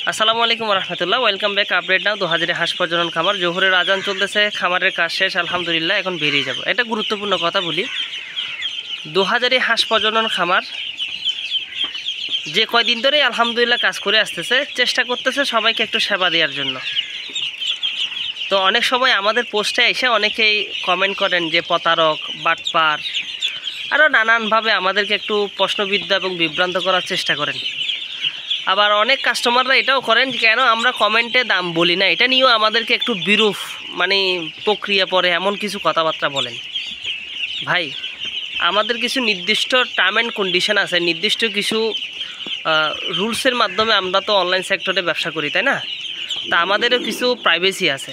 আসসালামু আলাইকুম রহমতুল্লাহ। Welcome back. আপডেট নাও 2000 হাঁস প্রজনন খামার। জোহরের আজান চলতেছে, খামারের কাজ শেষ আলহামদুলিল্লাহ, এখন বেরিয়ে যাব। এটা গুরুত্বপূর্ণ কথা বলি, 2000 হাঁস প্রজনন খামার যে কয়দিন ধরে আলহামদুলিল্লাহ কাজ করে আসতেছে, চেষ্টা করতেছে সবাইকে একটু সেবা দেওয়ার জন্য। তো অনেক সময় আমাদের পোস্টে এসে অনেকেই কমেন্ট করেন যে প্রতারক, বাটপার, আরও নানানভাবে আমাদেরকে একটু প্রশ্নবিদ্ধ এবং বিভ্রান্ত করার চেষ্টা করেন। আবার অনেক কাস্টমাররা এটাও করেন কেন আমরা কমেন্টে দাম বলি না, এটা নিয়েও আমাদেরকে একটু বিরূপ প্রক্রিয়া পড়ে এমন কিছু কথাবার্তা বলেন। ভাই, আমাদের কিছু নির্দিষ্ট টার্ম অ্যান্ড কন্ডিশন আছে, নির্দিষ্ট কিছু রুলসের মাধ্যমে আমরা তো অনলাইন সেক্টরে ব্যবসা করি, তাই না? তা আমাদেরও কিছু প্রাইভেসি আছে।